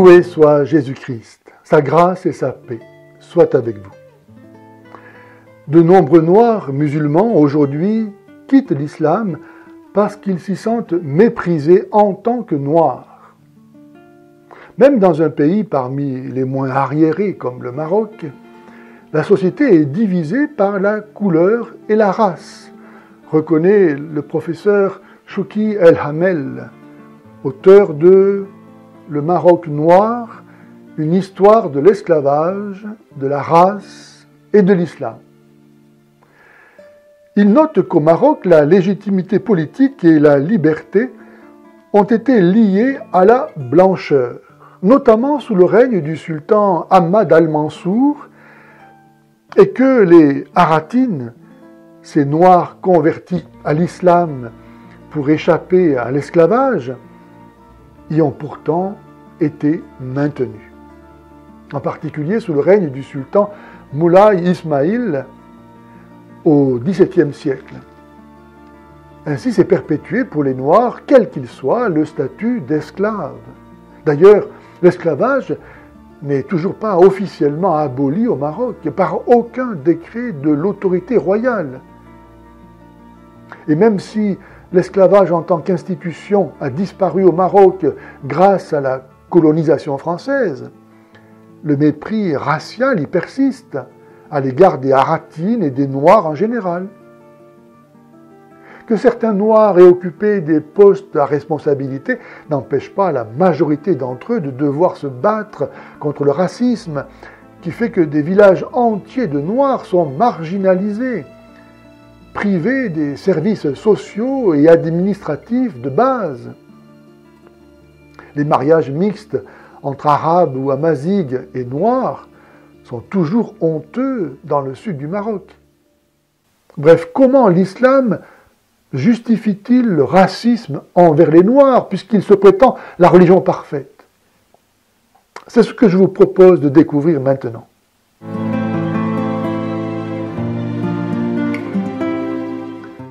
Loué soit Jésus-Christ, sa grâce et sa paix soient avec vous. De nombreux Noirs musulmans aujourd'hui quittent l'islam parce qu'ils s'y sentent méprisés en tant que Noirs. Même dans un pays parmi les moins arriérés comme le Maroc, la société est divisée par la couleur et la race, reconnaît le professeur Chouki El Hamel, auteur de Le Maroc noir, une histoire de l'esclavage, de la race et de l'islam. Il note qu'au Maroc, la légitimité politique et la liberté ont été liées à la blancheur, notamment sous le règne du sultan Ahmad al-Mansour, et que les Haratines, ces Noirs convertis à l'islam pour échapper à l'esclavage, y ont pourtant été maintenus. En particulier sous le règne du sultan Moulay Ismaïl au XVIIe siècle. Ainsi s'est perpétué pour les Noirs, quel qu'il soit, le statut d'esclave. D'ailleurs, l'esclavage n'est toujours pas officiellement aboli au Maroc par aucun décret de l'autorité royale. Et même si l'esclavage en tant qu'institution a disparu au Maroc grâce à la colonisation française, le mépris racial y persiste à l'égard des Haratines et des Noirs en général. Que certains Noirs aient occupé des postes à responsabilité n'empêche pas la majorité d'entre eux de devoir se battre contre le racisme qui fait que des villages entiers de Noirs sont marginalisés, privés des services sociaux et administratifs de base. Les mariages mixtes entre Arabes ou Amazighs et Noirs sont toujours honteux dans le sud du Maroc. Bref, comment l'islam justifie-t-il le racisme envers les Noirs, puisqu'il se prétend la religion parfaite? C'est ce que je vous propose de découvrir maintenant.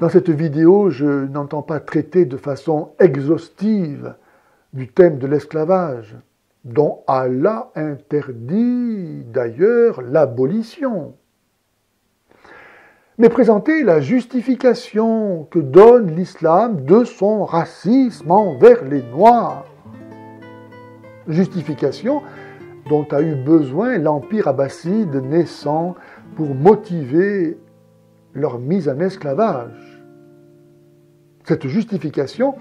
Dans cette vidéo, je n'entends pas traiter de façon exhaustive du thème de l'esclavage, dont Allah interdit d'ailleurs l'abolition, mais présenter la justification que donne l'islam de son racisme envers les Noirs. Justification dont a eu besoin l'Empire abbasside naissant pour motiver leur mise en esclavage. Cette justification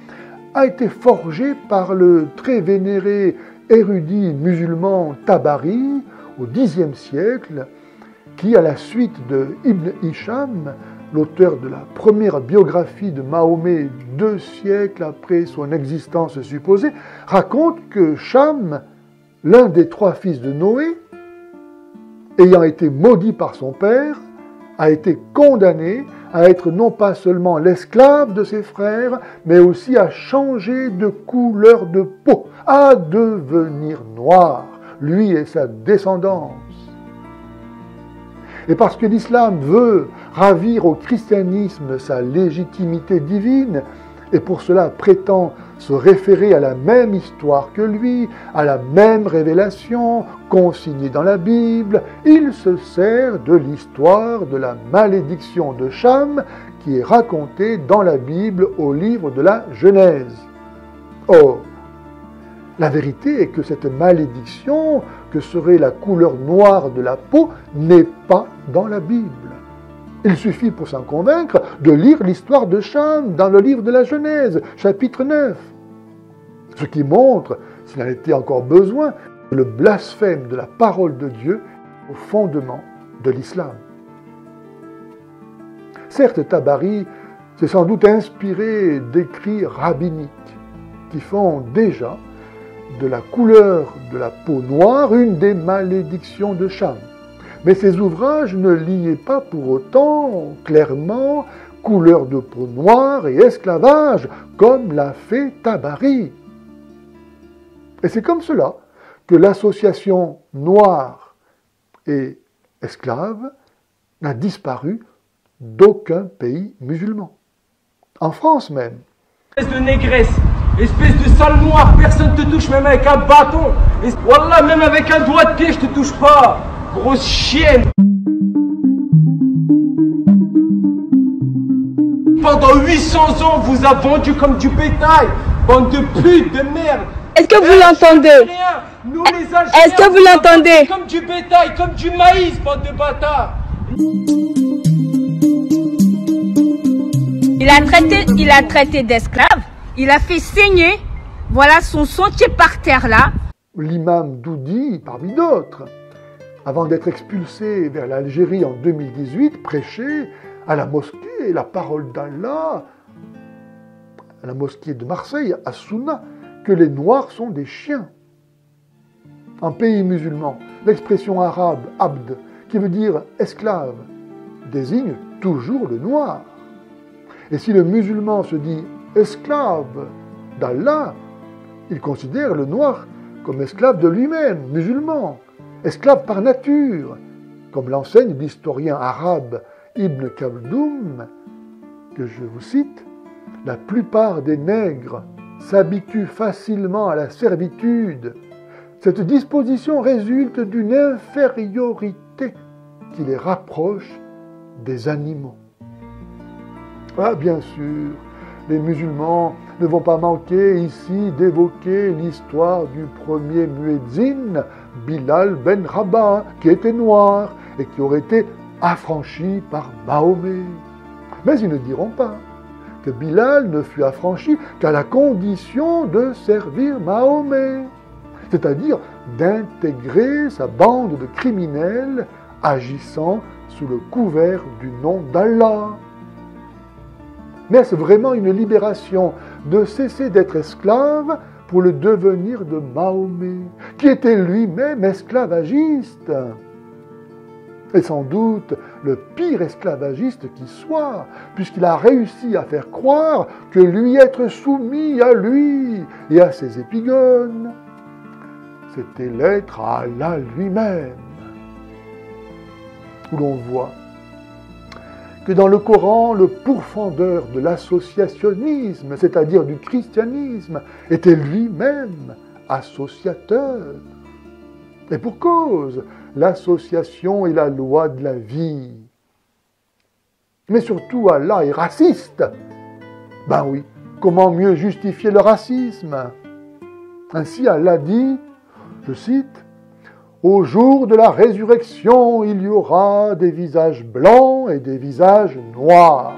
a été forgée par le très vénéré érudit musulman Tabari au Xe siècle, qui, à la suite de Ibn Hisham, l'auteur de la première biographie de Mahomet 2 siècles après son existence supposée, raconte que Cham, l'un des 3 fils de Noé, ayant été maudit par son père, a été condamné à être non pas seulement l'esclave de ses frères, mais aussi à changer de couleur de peau, à devenir noir, lui et sa descendance. Et parce que l'islam veut ravir au christianisme sa légitimité divine, et pour cela prétend se référer à la même histoire que lui, à la même révélation consignée dans la Bible, il se sert de l'histoire de la malédiction de Cham qui est racontée dans la Bible au livre de la Genèse. Or, la vérité est que cette malédiction, que serait la couleur noire de la peau, n'est pas dans la Bible. Il suffit pour s'en convaincre de lire l'histoire de Cham dans le livre de la Genèse, chapitre 9. Ce qui montre, s'il en était encore besoin, le blasphème de la parole de Dieu au fondement de l'islam. Certes, Tabari s'est sans doute inspiré d'écrits rabbiniques qui font déjà de la couleur de la peau noire une des malédictions de Cham. Mais ces ouvrages ne liaient pas pour autant clairement couleur de peau noire et esclavage, comme l'a fait Tabari. Et c'est comme cela que l'association noire et esclave n'a disparu d'aucun pays musulman. En France même. De négresse Espèce de sale noir, personne te touche, même avec un bâton. Wallah, même avec un doigt de pied, je te touche pas. Grosse chienne. Pendant 800 ans, on vous a vendu comme du bétail. Bande de putes, de merde. Est-ce que vous l'entendez? Nous les Algériens, est-ce que vous l'entendez? Comme du bétail, comme du maïs, bande de bâtards. Il a traité d'esclave, il a fait saigner, voilà son sentier par terre là. L'imam Doudi, parmi d'autres, avant d'être expulsé vers l'Algérie en 2018, prêchait à la mosquée la parole d'Allah, à la mosquée de Marseille, à Souna, que les Noirs sont des chiens. En pays musulman, l'expression arabe « abd », qui veut dire « esclave », désigne toujours le noir. Et si le musulman se dit « esclave d'Allah », il considère le noir comme esclave de lui-même, musulman, esclave par nature, comme l'enseigne l'historien arabe Ibn Khaldoun, que je vous cite, « La plupart des nègres s'habituent facilement à la servitude. Cette disposition résulte d'une infériorité qui les rapproche des animaux. » Ah, bien sûr, les musulmans ne vont pas manquer ici d'évoquer l'histoire du premier muezzin, Bilal ben Rabah, qui était noir et qui aurait été affranchi par Mahomet. Mais ils ne diront pas que Bilal ne fut affranchi qu'à la condition de servir Mahomet, c'est-à-dire d'intégrer sa bande de criminels agissant sous le couvert du nom d'Allah. Mais est-ce vraiment une libération de cesser d'être esclave pour le devenir de Mahomet, qui était lui-même esclavagiste? Et sans doute le pire esclavagiste qui soit, puisqu'il a réussi à faire croire que lui être soumis à lui et à ses épigones, c'était l'être à Allah lui-même. Où l'on voit que dans le Coran, le pourfendeur de l'associationnisme, c'est-à-dire du christianisme, était lui-même associateur. Et pour cause, l'association est la loi de la vie. Mais surtout, Allah est raciste. Ben oui, comment mieux justifier le racisme? Ainsi, Allah dit, je cite, « Au jour de la résurrection, il y aura des visages blancs et des visages noirs.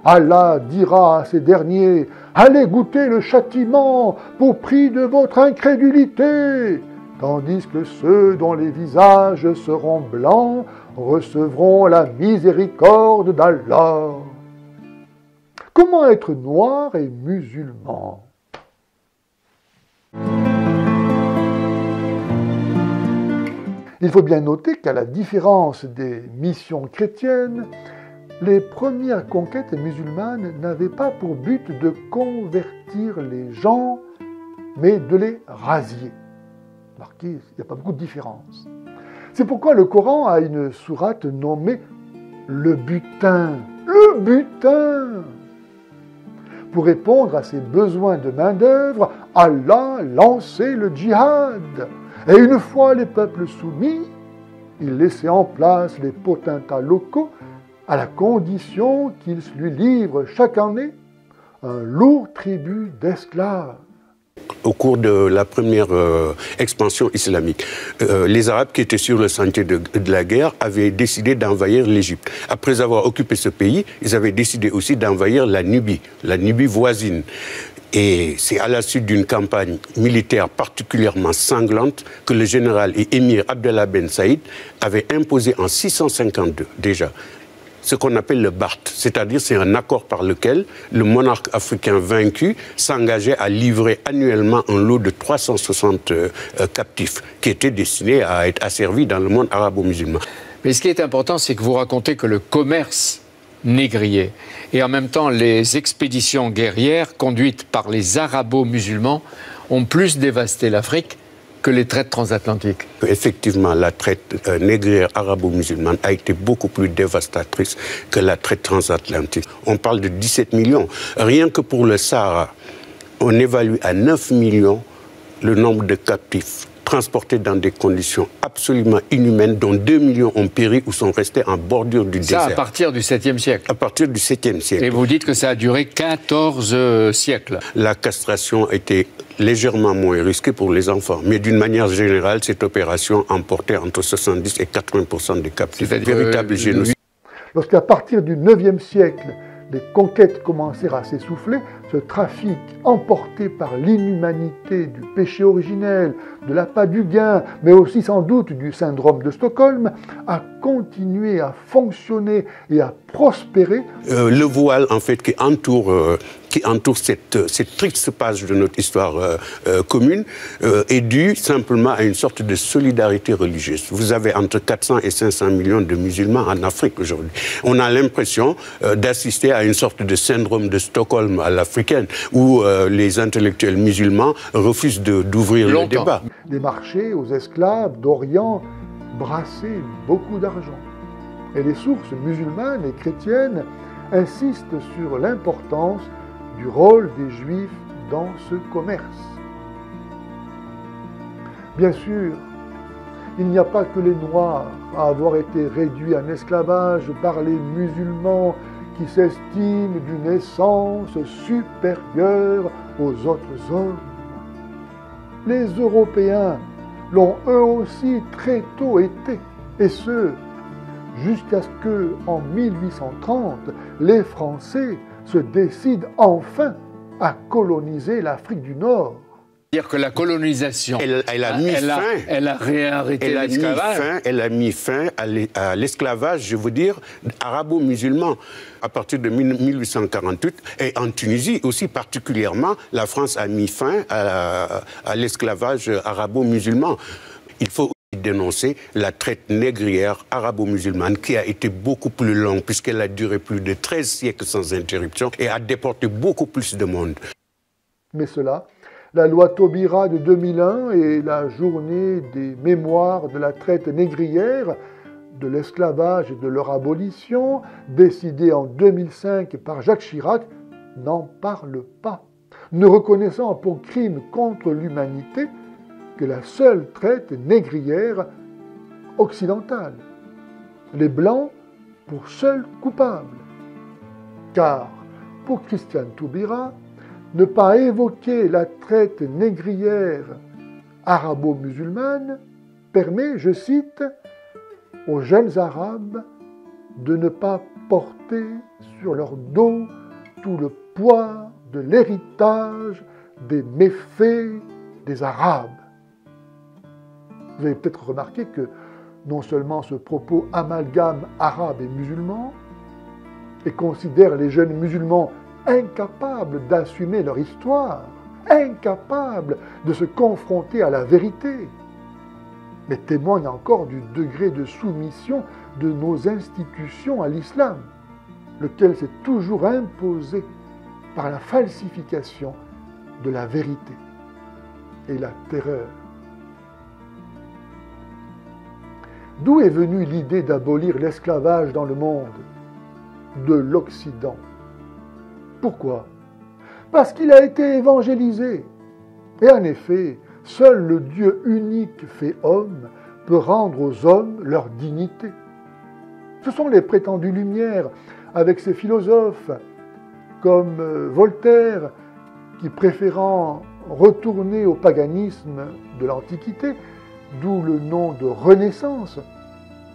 Allah dira à ces derniers, « Allez goûter le châtiment pour prix de votre incrédulité !» Tandis que ceux dont les visages seront blancs recevront la miséricorde d'Allah. » Comment être noir et musulman? Il faut bien noter qu'à la différence des missions chrétiennes, les premières conquêtes musulmanes n'avaient pas pour but de convertir les gens, mais de les rasier. Remarquez, il n'y a pas beaucoup de différence. C'est pourquoi le Coran a une sourate nommée le butin. Le butin! Pour répondre à ses besoins de main-d'œuvre, Allah lançait le djihad. Et une fois les peuples soumis, il laissait en place les potentats locaux à la condition qu'ils lui livrent chaque année un lourd tribut d'esclaves. Au cours de la première expansion islamique, les Arabes qui étaient sur le sentier de la guerre avaient décidé d'envahir l'Égypte. Après avoir occupé ce pays, ils avaient décidé aussi d'envahir la Nubie voisine. Et c'est à la suite d'une campagne militaire particulièrement sanglante que le général et émir Abdallah Ben Saïd avait imposé en 652 déjà ce qu'on appelle le BART, c'est-à-dire c'est un accord par lequel le monarque africain vaincu s'engageait à livrer annuellement un lot de 360 captifs qui étaient destinés à être asservis dans le monde arabo-musulman. Mais ce qui est important, c'est que vous racontez que le commerce négrier et en même temps les expéditions guerrières conduites par les arabo-musulmans ont plus dévasté l'Afrique que les traites transatlantiques. Effectivement, la traite négrière arabo-musulmane a été beaucoup plus dévastatrice que la traite transatlantique. On parle de 17 millions. Rien que pour le Sahara, on évalue à 9 millions le nombre de captifs transportés dans des conditions absolument inhumaines, dont 2 millions ont péri ou sont restés en bordure du désert. Ça, à partir du 7e siècle. À partir du 7e siècle. Et vous dites que ça a duré 14 siècles. La castration était légèrement moins risquée pour les enfants. Mais d'une manière générale, cette opération emportait entre 70 et 80% des captifs. Véritable génocide. Lorsqu'à partir du 9e siècle, les conquêtes commencèrent à s'essouffler, ce trafic emporté par l'inhumanité du péché originel, de l'appât du gain, mais aussi sans doute du syndrome de Stockholm, a continué à fonctionner et à prospérer. Le voile, en fait, qui entoure cette triste page de notre histoire commune est due simplement à une sorte de solidarité religieuse. Vous avez entre 400 et 500 millions de musulmans en Afrique aujourd'hui. On a l'impression d'assister à une sorte de syndrome de Stockholm à l'africaine, où les intellectuels musulmans refusent d'ouvrir le débat. Les marchés aux esclaves d'Orient brassaient beaucoup d'argent. Et les sources musulmanes et chrétiennes insistent sur l'importance du rôle des Juifs dans ce commerce. Bien sûr, il n'y a pas que les Noirs à avoir été réduits en esclavage par les musulmans qui s'estiment d'une essence supérieure aux autres hommes. Les Européens l'ont eux aussi très tôt été, et ce, jusqu'à ce que, en 1830, les Français se décident enfin à coloniser l'Afrique du Nord. C'est-à-dire que la colonisation, elle a réarrêté l'esclavage. Elle a mis fin à l'esclavage, je veux dire, arabo-musulman. À partir de 1848, et en Tunisie aussi particulièrement, la France a mis fin à l'esclavage arabo-musulman. Il faut dénoncer la traite négrière arabo-musulmane qui a été beaucoup plus longue puisqu'elle a duré plus de 13 siècles sans interruption et a déporté beaucoup plus de monde. Mais cela, la loi Taubira de 2001 et la journée des mémoires de la traite négrière, de l'esclavage et de leur abolition, décidée en 2005 par Jacques Chirac, n'en parle pas, ne reconnaissant pour crime contre l'humanité que la seule traite négrière occidentale. Les Blancs pour seuls coupables. Car, pour Christiane Taubira, ne pas évoquer la traite négrière arabo-musulmane permet, je cite, aux jeunes Arabes de ne pas porter sur leur dos tout le poids de l'héritage des méfaits des Arabes. Vous avez peut-être remarqué que non seulement ce propos amalgame arabes et musulmans et considère les jeunes musulmans incapables d'assumer leur histoire, incapables de se confronter à la vérité, mais témoigne encore du degré de soumission de nos institutions à l'islam, lequel s'est toujours imposé par la falsification de la vérité et la terreur. D'où est venue l'idée d'abolir l'esclavage dans le monde? De l'Occident. Pourquoi? Parce qu'il a été évangélisé. Et en effet, seul le Dieu unique fait homme peut rendre aux hommes leur dignité. Ce sont les prétendues Lumières, avec ces philosophes comme Voltaire, qui préférant retourner au paganisme de l'Antiquité, d'où le nom de Renaissance,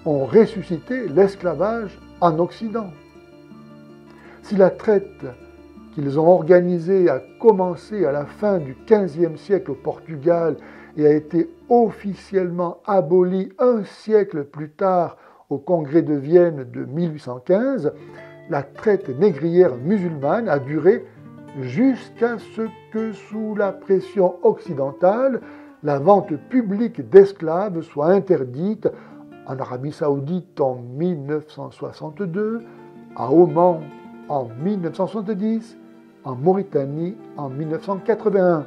ont ressuscité l'esclavage en Occident. Si la traite qu'ils ont organisée a commencé à la fin du XVe siècle au Portugal et a été officiellement abolie un siècle plus tard au Congrès de Vienne de 1815, la traite négrière musulmane a duré jusqu'à ce que, sous la pression occidentale, la vente publique d'esclaves soit interdite en Arabie Saoudite en 1962, à Oman en 1970, en Mauritanie en 1981.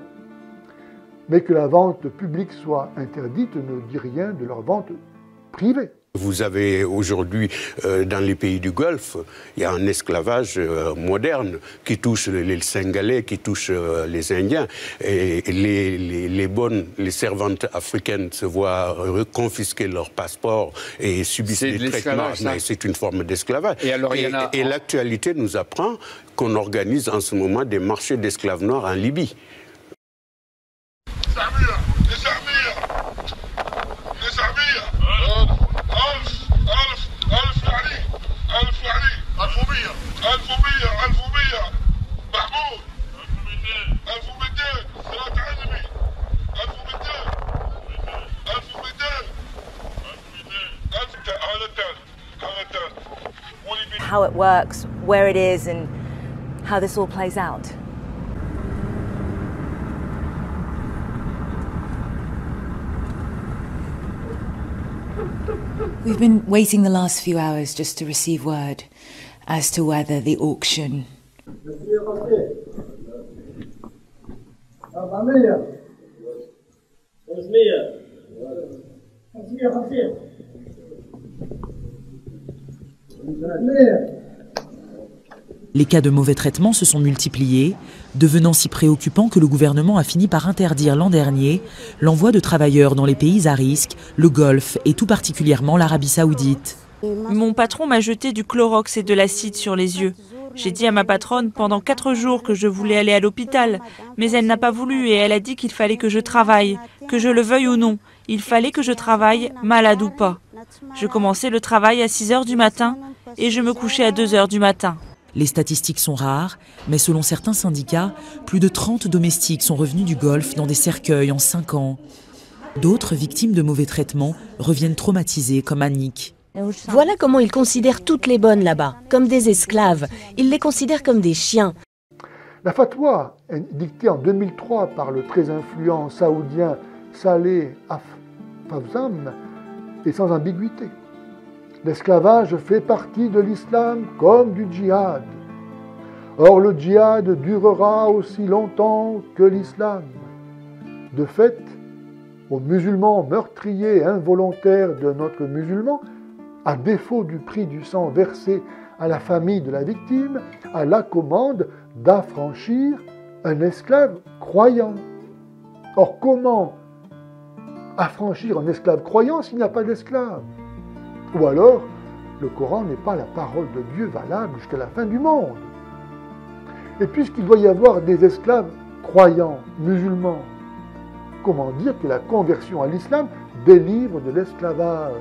Mais que la vente publique soit interdite ne dit rien de leur vente privée. Vous avez aujourd'hui, dans les pays du Golfe, il y a un esclavage moderne qui touche les Sénégalais, qui touche les Indiens. Et les servantes africaines se voient confisquer leur passeport et subissent des traitements. C'est une forme d'esclavage. Et l'actualité nous apprend qu'on organise en ce moment des marchés d'esclaves noirs en Libye. How it works, where it is, and how this all plays out. We've been waiting the last few hours just to receive word as to whether the auction Les cas de mauvais traitement se sont multipliés, devenant si préoccupants que le gouvernement a fini par interdire l'an dernier l'envoi de travailleurs dans les pays à risque, le Golfe et tout particulièrement l'Arabie Saoudite. Mon patron m'a jeté du Clorox et de l'acide sur les yeux. J'ai dit à ma patronne pendant 4 jours que je voulais aller à l'hôpital, mais elle n'a pas voulu et elle a dit qu'il fallait que je travaille, que je le veuille ou non. Il fallait que je travaille, malade ou pas. Je commençais le travail à 6 h du matin et je me couchais à 2 h du matin. Les statistiques sont rares, mais selon certains syndicats, plus de 30 domestiques sont revenus du Golfe dans des cercueils en 5 ans. D'autres, victimes de mauvais traitements, reviennent traumatisées comme Annick. Voilà comment ils considèrent toutes les bonnes là-bas, comme des esclaves. Ils les considèrent comme des chiens. La fatwa, dictée en 2003 par le très influent saoudien Saleh Fawzan, est sans ambiguïté. L'esclavage fait partie de l'islam comme du djihad. Or, le djihad durera aussi longtemps que l'islam. De fait, aux musulmans meurtriers involontaires de notre musulman, à défaut du prix du sang versé à la famille de la victime, à la commande d'affranchir un esclave croyant. Or, comment affranchir un esclave croyant s'il n'y a pas d'esclave? Ou alors, le Coran n'est pas la parole de Dieu valable jusqu'à la fin du monde. Et puisqu'il doit y avoir des esclaves croyants, musulmans, comment dire que la conversion à l'islam délivre de l'esclavage?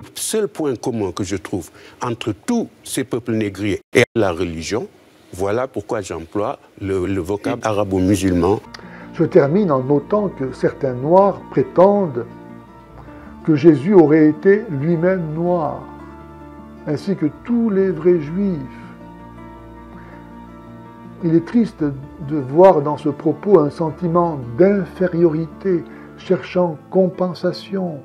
Le seul point commun que je trouve entre tous ces peuples négriers et la religion, voilà pourquoi j'emploie le vocable arabo-musulman. Je termine en notant que certains noirs prétendent que Jésus aurait été lui-même noir, ainsi que tous les vrais juifs. Il est triste de voir dans ce propos un sentiment d'infériorité, cherchant compensation.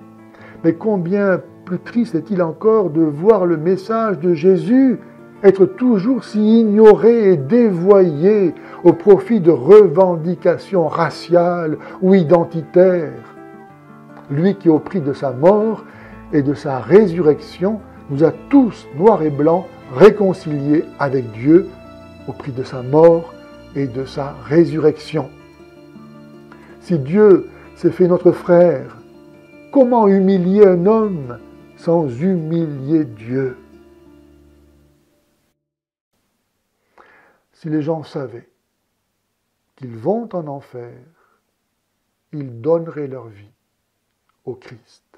Mais combien plus triste est-il encore de voir le message de Jésus être toujours si ignoré et dévoyé au profit de revendications raciales ou identitaires. Lui qui, au prix de sa mort et de sa résurrection, nous a tous, noirs et blancs, réconciliés avec Dieu au prix de sa mort et de sa résurrection. Si Dieu s'est fait notre frère, comment humilier un homme sans humilier Dieu? Si les gens savaient qu'ils vont en enfer, ils donneraient leur vie au Christ.